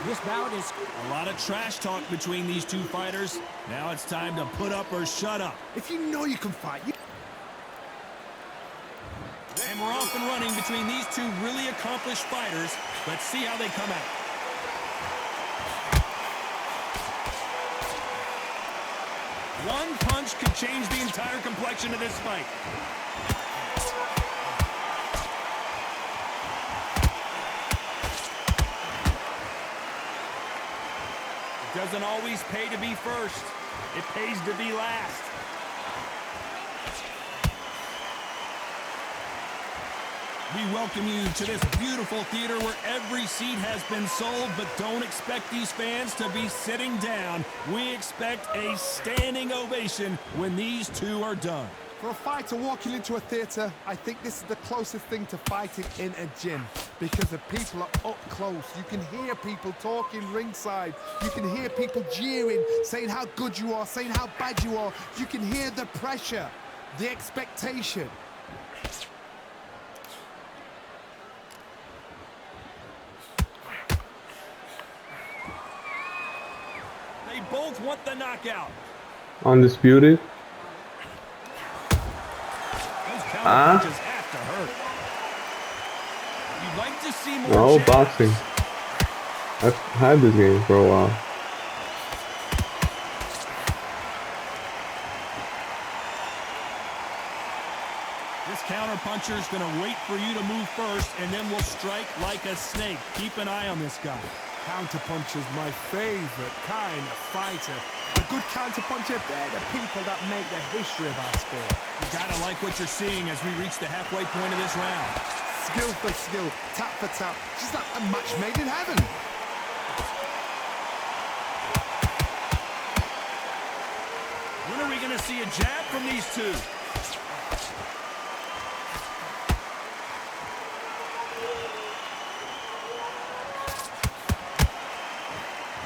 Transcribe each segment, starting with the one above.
This bout is a lot of trash talk between these two fighters. Now it's time to put up or shut up. If you know you can fight, And we're off and running between these two really accomplished fighters. Let's see how they come out. One punch could change the entire complexion of this fight. It doesn't always pay to be first. It pays to be last. We welcome you to this beautiful theater where every seat has been sold, but don't expect these fans to be sitting down. We expect a standing ovation when these two are done. for a fighter walking into a theatre, I think this is the closest thing to fighting in a gym, because the people are up close. You can hear people talking ringside. You can hear people jeering, saying how good you are, saying how bad you are. You can hear the pressure, the expectation. They both want the knockout. Undisputed. Those counter punches have to hurt. You'd like to see more. No, boxing. I've had this game for a while. This counter puncher is going to wait for you to move first, and then will strike like a snake. Keep an eye on this guy. Counterpuncher's my favorite kind of fighter. A good counterpuncher, they're the people that make the history of our sport. You gotta like what you're seeing as we reach the halfway point of this round. Skill for skill, tap for tap, just like a match made in heaven. When are we gonna see a jab from these two?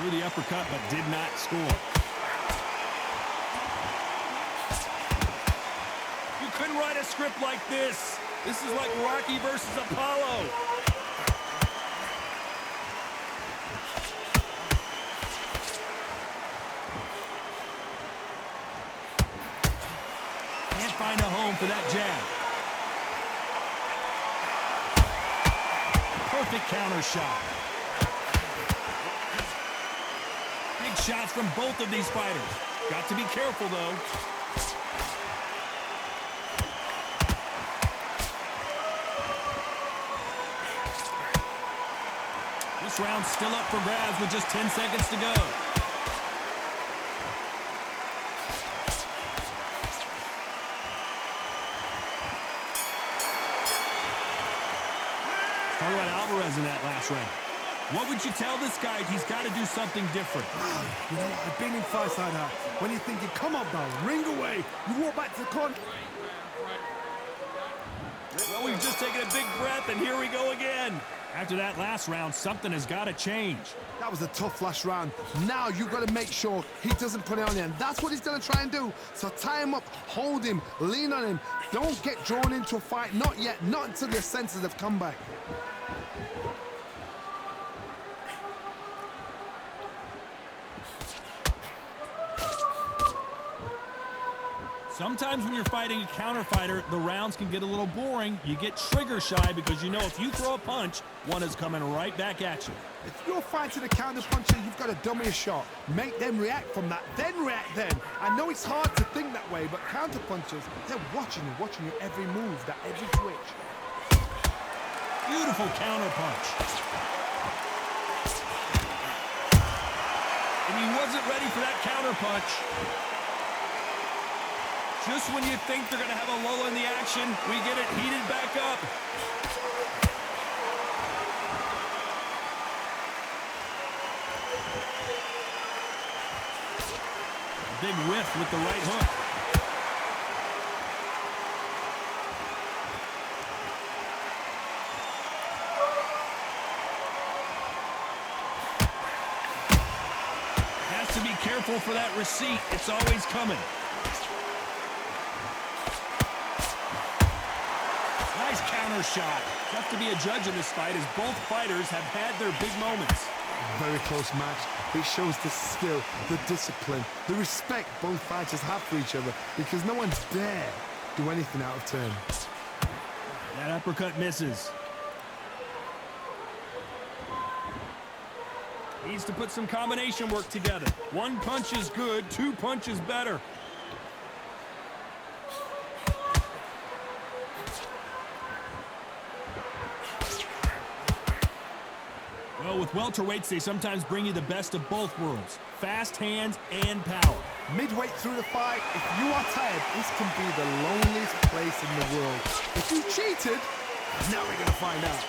Threw the uppercut, but did not score. You couldn't write a script like this. This is like Rocky versus Apollo. Can't find a home for that jab. Perfect counter shot. Big shots from both of these fighters. Got to be careful, though. This round's still up for grabs with just 10 seconds to go. Talk about Alvarez in that last round. What would you tell this guy? He's got to do something different. You know, I've been in fights like that. When you're thinking, come on now, ring away. You walk back to the corner. Well, we've just taken a big breath, and here we go again. After that last round, something has got to change. That was a tough last round. Now you've got to make sure he doesn't put it on you, and that's what he's going to try and do. So tie him up, hold him, lean on him. Don't get drawn into a fight. Not yet. Not until your senses have come back. Sometimes when you're fighting a counter fighter, the rounds can get a little boring. You get trigger shy because you know if you throw a punch, one is coming right back at you. If you're fighting a counter puncher, you've got to dummy a shot. Make them react from that, then react then. I know it's hard to think that way, but counter punchers, they're watching you every move, that every twitch. Beautiful counter punch. And he wasn't ready for that counter punch. Just when you think they're going to have a lull in the action, we get it heated back up. Big whiff with the right hook. Has to be careful for that receipt. It's always coming. Nice counter counter shot. Tough to be a judge in this fight as both fighters have had their big moments. Very close match. It shows the skill, the discipline, the respect both fighters have for each other because no one's dare do anything out of turn. That uppercut misses. Needs to put some combination work together. One punch is good, two punches better. Well, with welterweights, they sometimes bring you the best of both worlds. Fast hands and power. Midway through the fight, if you are tired, this can be the loneliest place in the world. If you cheated, now we're going to find out.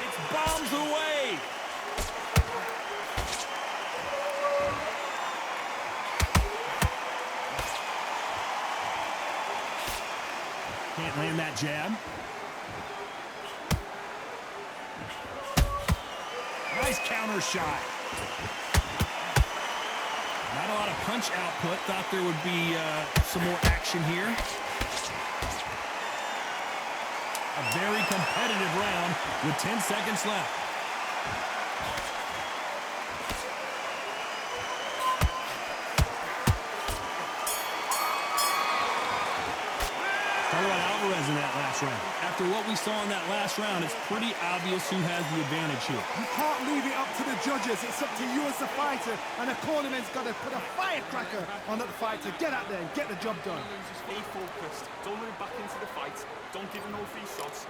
It's bombs away. Can't land that jab. Nice counter shot. Not a lot of punch output. Thought there would be some more action here. A very competitive round with 10 seconds left. Talk about Alvarez in that last round. After what we saw in that last round, it's pretty obvious who has the advantage here. You can't leave it up to the judges. It's up to you as the fighter, and the cornerman's got to put a firecracker on that fighter. Get out there and get the job done. Stay focused. Don't let him back into the fight. Don't give him no free shots.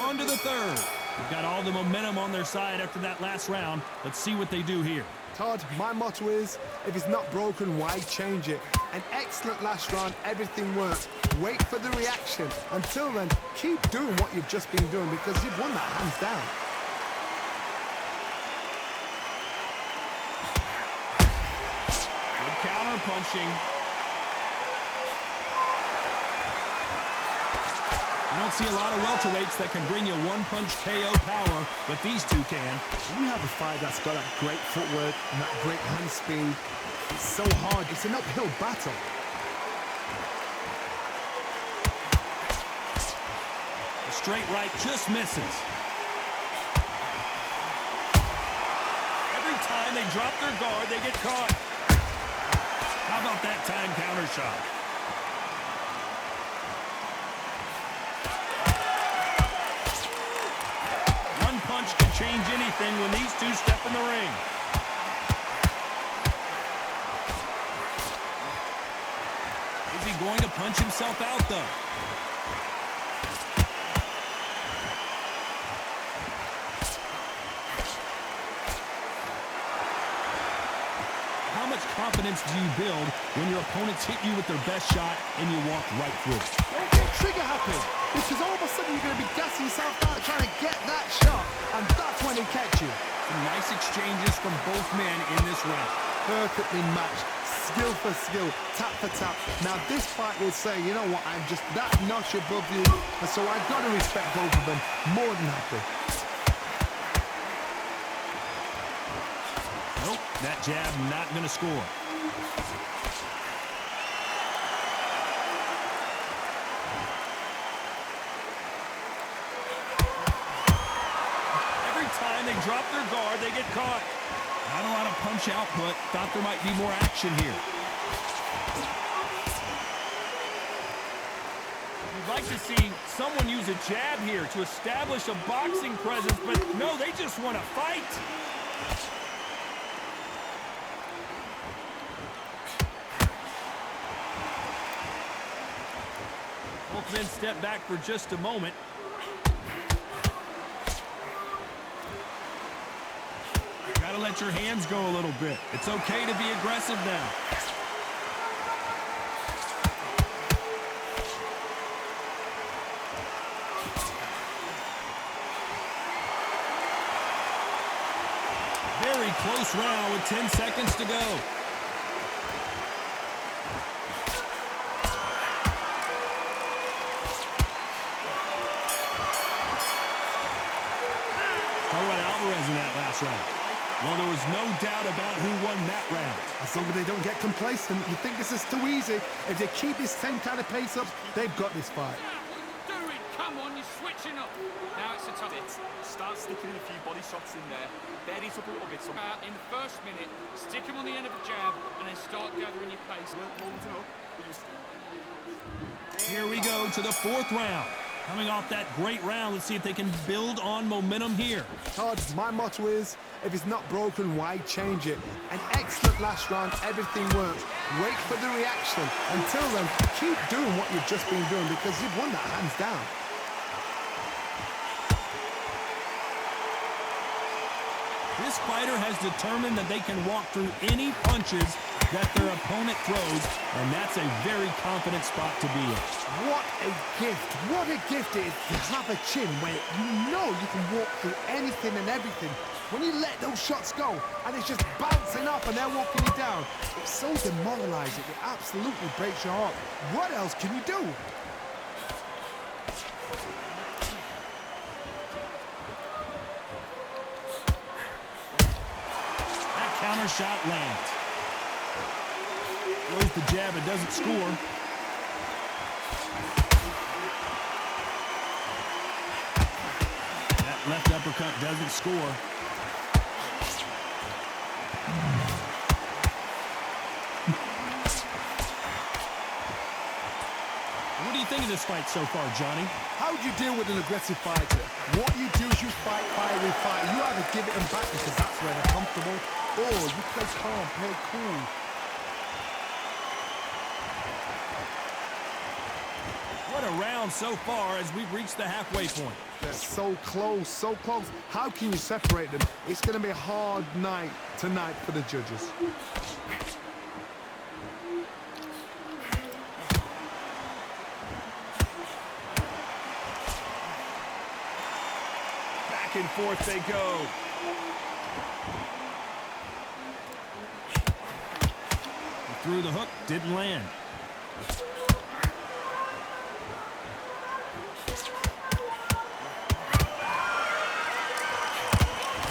On to the third. They've got all the momentum on their side after that last round. Let's see what they do here. Todd, my motto is, if it's not broken, why change it? An excellent last round, everything worked. Wait for the reaction. Until then, keep doing what you've just been doing because you've won that hands down. Good counter punching. You don't see a lot of welterweights that can bring you one-punch KO power, but these two can. We have a fight that's got that great footwork and that great hand speed. It's so hard. It's an uphill battle. The straight right just misses. Every time they drop their guard, they get caught. How about that time counter shot? One punch can change anything when these two step in the ring. Is he going to punch himself out, though? How much confidence do you build when your opponents hit you with their best shot and you walk right through it? Don't get trigger happy because all of a sudden you're going to be gassing yourself out trying to get that shot, and that's when he catch you. Some nice exchanges from both men in this round. Perfectly matched. Skill for skill, tap for tap. Now this fight will say, you know what, I'm just that notch above you, and so I've got to respect both of them. More than happy. Nope, that jab not going to score. Every time they drop their guard, they get caught. Not a lot of punch output. Thought there might be more action here. You'd like to see someone use a jab here to establish a boxing presence, but no, they just want to fight. Both men step back for just a moment. Gotta let your hands go a little bit. It's okay to be aggressive now. Very close round with 10 seconds to go. How about Alvarez in that last round? Well, there was no doubt about who won that round. As long as they don't get complacent, you think this is too easy. If they keep this same kind of pace up, they've got this fight. Do it, come on, you're switching up. Now it's a tough Bit. Start sticking in a few body shots in there. Bury it up a little bit. So in the first minute, stick him on the end of a jab, and then start gathering your pace. loading up. Here we go to the fourth round. Coming off that great round, let's see if they can build on momentum here. Todd, my motto is, if it's not broken, why change it? An excellent last round, everything works. Wait for the reaction. Until then, keep doing what you've just been doing because you've won that hands down. This fighter has determined that they can walk through any punches that their opponent throws, and that's a very confident spot to be in. What a gift. What a gift it is to have a chin where you know you can walk through anything and everything. When you let those shots go and it's just bouncing up and they're walking you down, it's so demoralizing. It absolutely breaks your heart. What else can you do? Counter shot lands. Throws the jab, it doesn't score. That left uppercut doesn't score. What do you think of this fight so far, Johnny? How do you deal with an aggressive fighter? What you do is you fight, fire, fight. You either give it them back because that's where they're comfortable, or you play calm, play cool. What a round so far as we've reached the halfway point. They're so close, so close. How can you separate them? It's going to be a hard night tonight for the judges. Back and forth they go. He threw the hook, didn't land.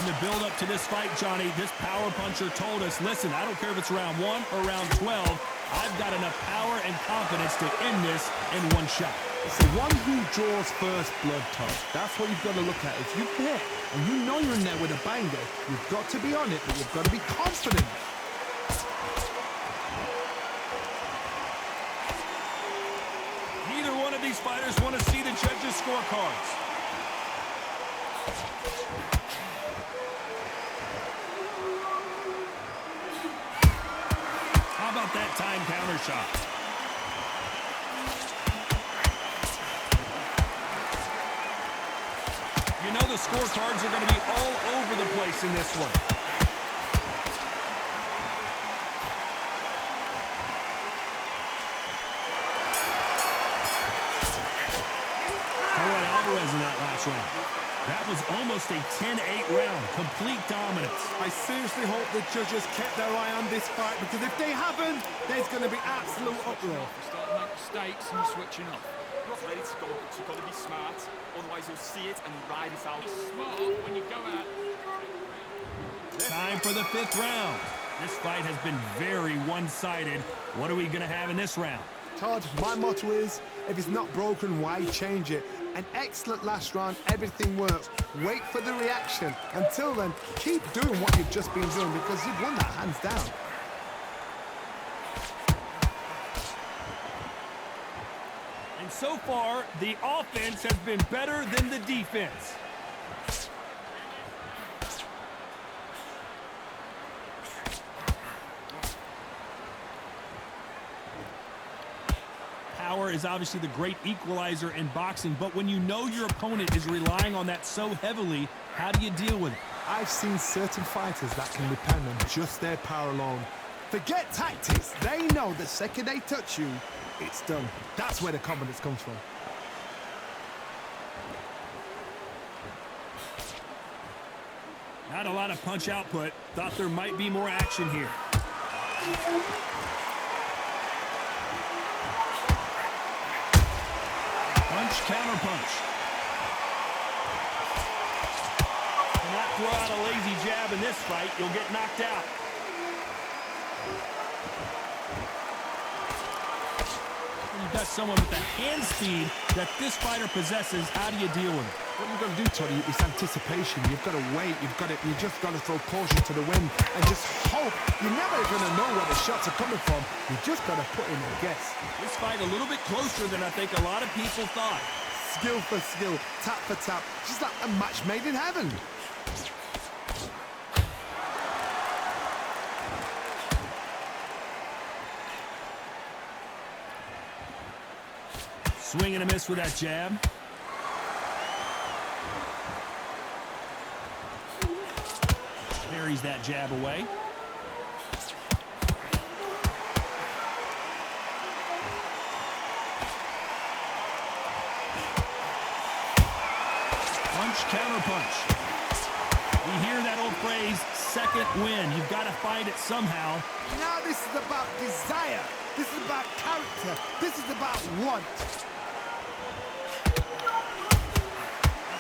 In the build-up to this fight, Johnny, this power puncher told us, listen, I don't care if it's round 1 or round 12, I've got enough power and confidence to end this in one shot. It's the one who draws first blood, Todd. That's what you've got to look at. If you hit and you know you're in there with a banger, you've got to be on it, but you've got to be confident. Neither one of these fighters want to see the judges' scorecards. How about that time counter shot? You know the scorecards are going to be all over the place in this one. In that last round. That was almost a 10-8 round. Complete dominance. I seriously hope the judges kept their eye on this fight because if they haven't, there's going to be absolute uproar. Start to make mistakes and you're switching off. You're not ready to go, but you've got to be smart. Otherwise, you'll see it and ride it out. Smart when you go out. Time for the 5th round. This fight has been very one-sided. What are we going to have in this round? Todd, my motto is, if it's not broken, why change it? An excellent last round, everything works. Wait for the reaction. Until then, keep doing what you've just been doing because you've won that hands down. And so far, the offense has been better than the defense. Power is obviously the great equalizer in boxing, but when you know your opponent is relying on that so heavily, how do you deal with it? I've seen certain fighters that can depend on just their power alone. Forget tactics. They know the second they touch you, it's done. That's where the confidence comes from. Not a lot of punch output. Thought there might be more action here. Punch, counter punch. Cannot throw out a lazy jab jab in this fight, you'll get knocked out. You've got someone with the hand speed that this fighter possesses. How do you deal with it? What you've got to do, Toddy, is anticipation. You've got to wait. You just got to throw caution to the wind and just hope. You're never going to know where the shots are coming from. You just got to put in a guess. This fight a little bit closer than I think a lot of people thought. Skill for skill, tap for tap, just like a match made in heaven. Swing and a miss with that jab. Parries that jab away. Punch, counter punch. We hear that old phrase, second win. You've got to find it somehow. Now this is about desire. This is about character. This is about want.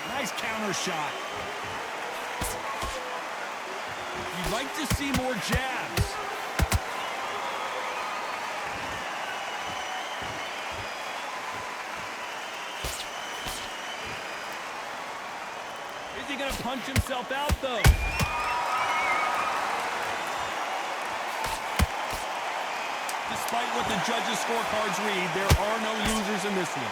Nice counter shot. You'd like to see more jabs. Is he going to punch himself out, though? Despite what the judges' scorecards read, there are no losers in this one.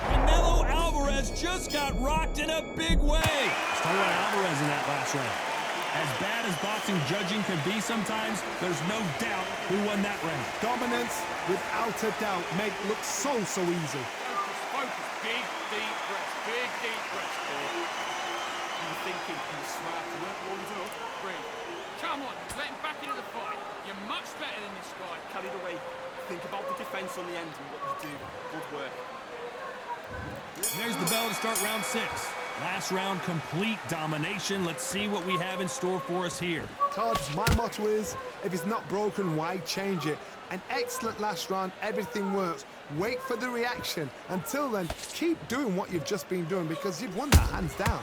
Canelo Alvarez just got rocked in a big way. Let's talk about Alvarez in that last round. As bad as boxing judging can be sometimes, there's no doubt who won that round. Dominance, without a doubt, make it look so easy. Focus. Big, deep breaths. Big, deep breaths, Paul. You're thinking you're smart, you weren't warmed up. Breathe. Come on, let him back into the fight. You're much better than this guy. Carried away. Think about the defense on the end and what you do. Good work. There's the bell to start round 6. Last round, complete domination. Let's see what we have in store for us here. Todd, my motto is, if it's not broken, why change it? An excellent last round, everything works. Wait for the reaction. Until then, keep doing what you've just been doing because you've won that hands down.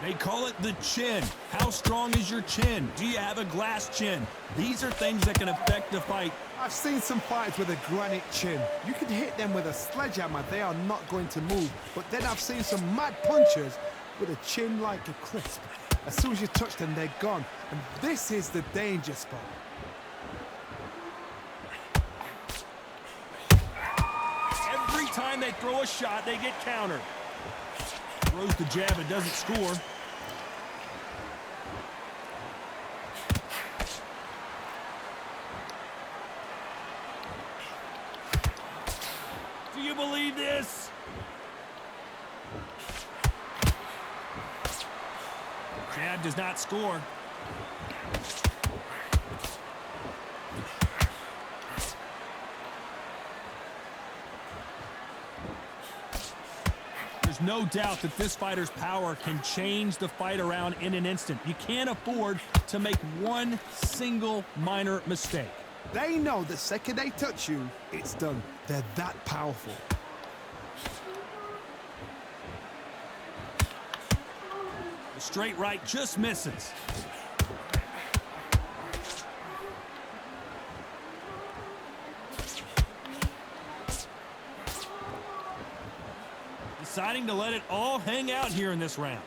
They call it the chin. How strong is your chin? Do you have a glass chin? These are things that can affect the fight. I've seen some fighters with a granite chin. You can hit them with a sledgehammer, they are not going to move. But then I've seen some mad punchers with a chin like a crisp. As soon as you touch them, they're gone. And this is the danger spot. Every time they throw a shot, they get countered. Throws the jab and doesn't score. Do you believe this? Jab does not score. There's no doubt that this fighter's power can change the fight around in an instant. You can't afford to make one single minor mistake. They know the second they touch you, it's done. They're that powerful. The straight right just misses. Deciding to let it all hang out here in this round.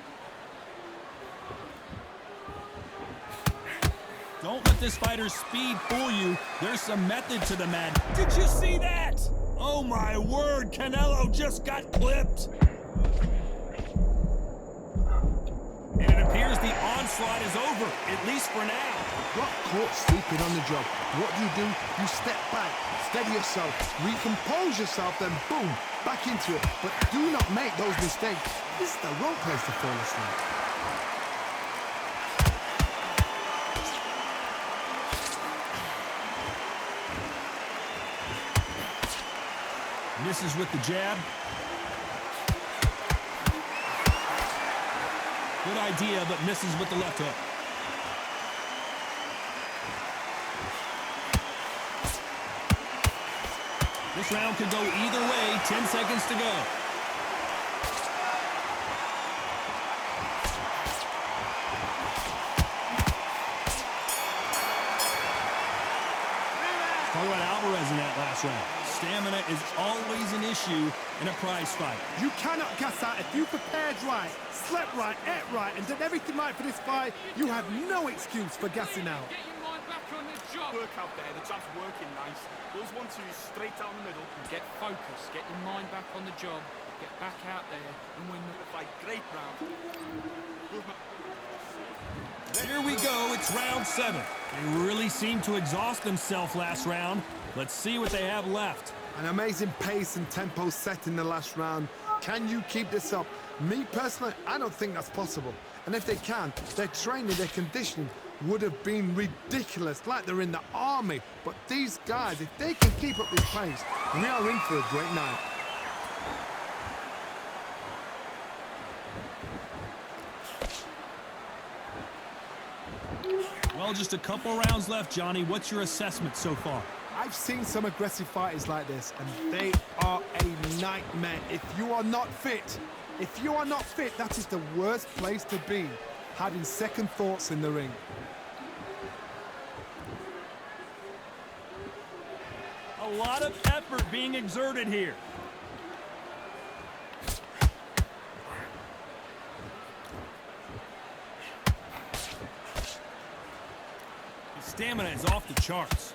Don't let this fighter's speed fool you. There's some method to the madness. Did you see that? Oh my word, Canelo just got clipped. And it appears the onslaught is over, at least for now. Got caught sleeping on the job. What do? You step back, steady yourself, recompose yourself, then boom, back into it. But do not make those mistakes. This is the wrong place to fall asleep. Misses with the jab. Good idea, but misses with the left hook. This round could go either way. 10 seconds to go. Talk about Alvarez in that last round. Stamina is always an issue in a prize fight. You cannot gas out. If you prepared right, slept right, ate right, and did everything right for this fight, you have no excuse for gassing out. Get your mind back on the job. Work out there, the jab's working nice. Those 1-2s straight down the middle. Get focused. Get your mind back on the job. Get back out there and win the Fight, great round. Good man. Here we go, it's round 7. They really seemed to exhaust themselves last round. Let's see what they have left. An amazing pace and tempo set in the last round. Can you keep this up? Me personally, I don't think that's possible. And if they can, their training, their conditioning would have been ridiculous, like they're in the army. But these guys, if they can keep up this pace, we are in for a great night. Well, just a couple rounds left, Johnny. What's your assessment so far? I've seen some aggressive fighters like this, and they are a nightmare. If you are not fit, that is the worst place to be, having second thoughts in the ring. A lot of effort being exerted here. His stamina is off the charts.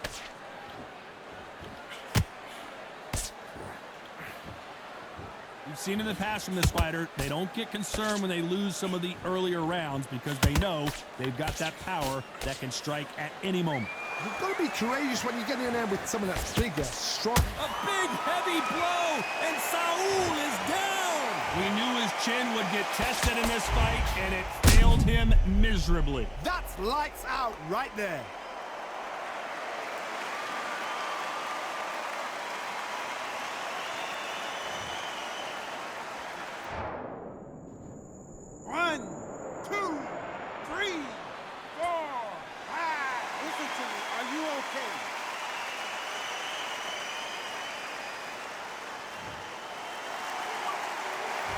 We've seen in the past from this fighter, they don't get concerned when they lose some of the earlier rounds because they know they've got that power that can strike at any moment. You've got to be courageous when you get in there with someone that's bigger, strong. A big, heavy blow, and Saul is down. We knew his chin would get tested in this fight, and it failed him miserably. That's lights out right there. One, two, three, 4, 5. Listen to me. Are you okay?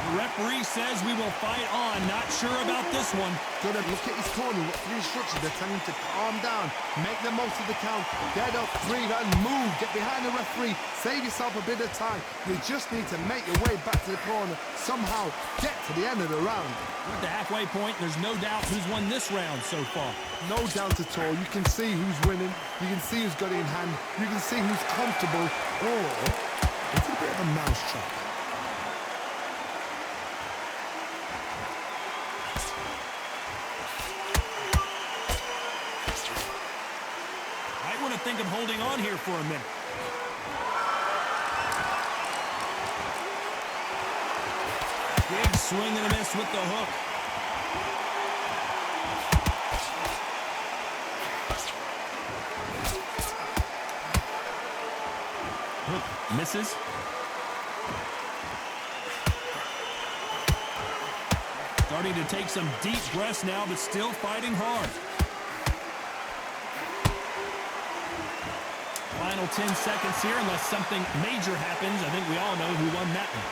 The referee says we will fight on. Not sure about this one. Gotta look at his corner, look for the instructions. They're telling him to calm down, make the most of the count, get up, breathe, and move. Get behind the referee, save yourself a bit of time. You just need to make your way back to the corner, somehow get to the end of the round. We're at the halfway point. There's no doubt who's won this round so far. No doubt at all. You can see who's winning, you can see who's got it in hand, you can see who's comfortable, or it's a bit of a mousetrap. I think of holding on here for a minute. Big swing and a miss with the hook. Hook misses. Starting to take some deep breaths now, but still fighting hard. Final 10 seconds here, unless something major happens. I think we all know who won that one.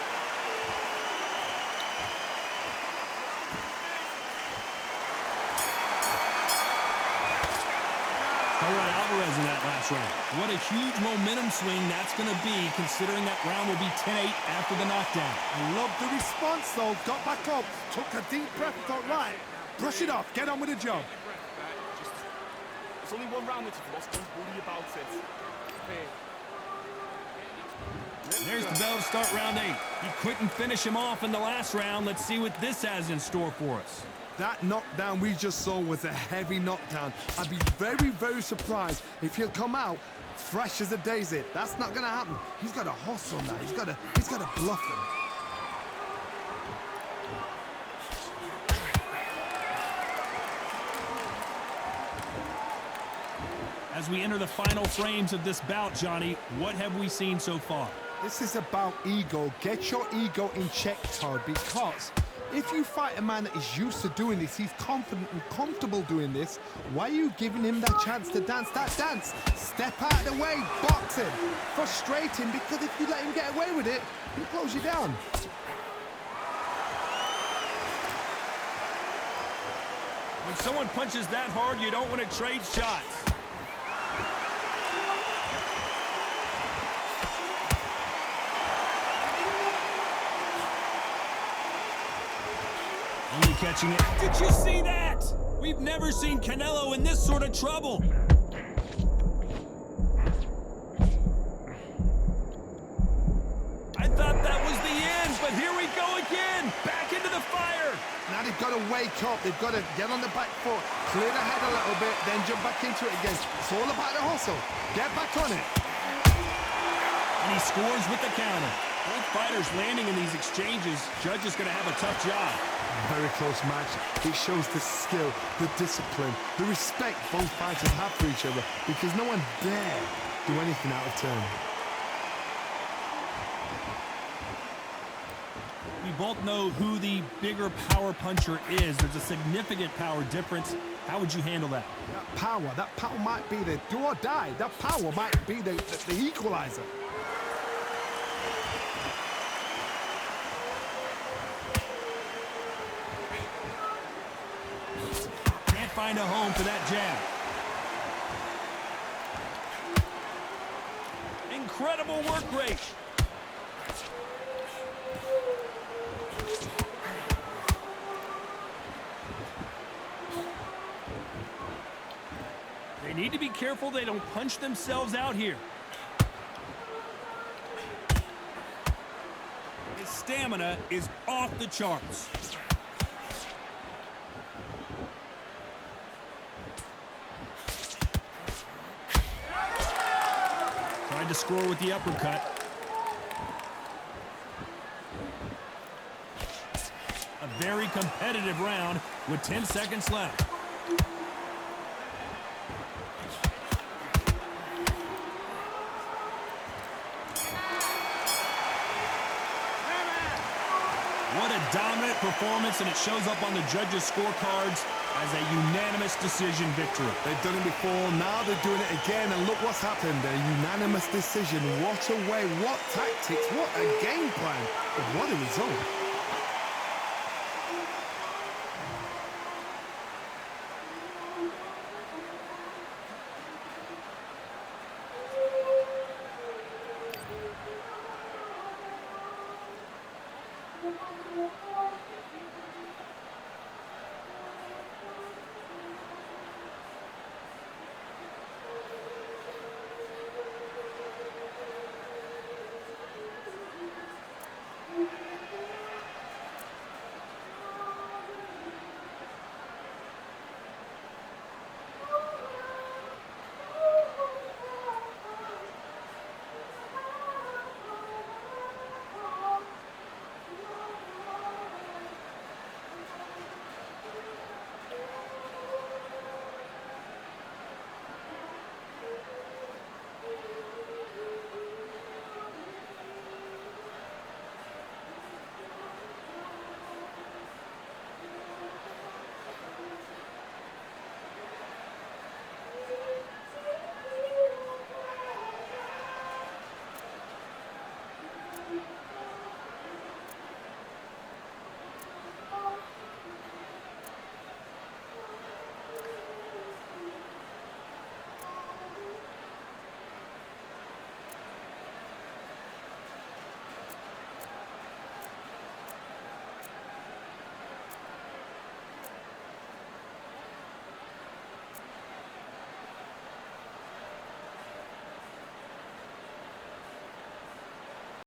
All right, Alvarez in that last round. What a huge momentum swing that's going to be, considering that round will be 10-8 after the knockdown. I love the response, though. Got back up, took a deep breath, thought, right, brush it off, get on with the job. It's only one round that you've lost, don't worry about it. There's the bell to start round 8. He couldn't finish him off in the last round. Let's see what this has in store for us. That knockdown we just saw was a heavy knockdown. I'd be very, very surprised if he'll come out fresh as a daisy. That's not going to happen. He's got to hustle now. He's got to bluff him. As we enter the final frames of this bout, Johnny, what have we seen so far? This is about ego. Get your ego in check, Todd, because If you fight a man that is used to doing this, he's confident and comfortable doing this, why are you giving him that chance to dance that dance? Step out of the way, boxing. Frustrating, because if you let him get away with it, he'll close you down. When someone punches that hard, you don't want to trade shots. Only catching it. Did you see that? We've never seen Canelo in this sort of trouble. I thought that was the end, but here we go again. Back into the fire. Now they've got to wake up. They've got to get on the back foot, clear the head a little bit, then jump back into it again. It's all about the hustle. Get back on it. And he scores with the counter. Both fighters landing in these exchanges. Judge is going to have a tough job. Very close match. It shows the skill, the discipline, the respect both fighters have for each other, because no one dare do anything out of turn. We both know who the bigger power puncher is. There's a significant power difference. How would you handle that? That power might be the do or die. That power might be the equalizer. Can't find a home for that jab. Incredible work rate. They need to be careful they don't punch themselves out here. His stamina is off the charts. Trying to score with the uppercut. A very competitive round with 10 seconds left. What a dominant performance, and it shows up on the judges' scorecards as a unanimous decision victory. They've done it before, now they're doing it again, and look what's happened. A unanimous decision. What a way, what tactics, what a game plan. What a result.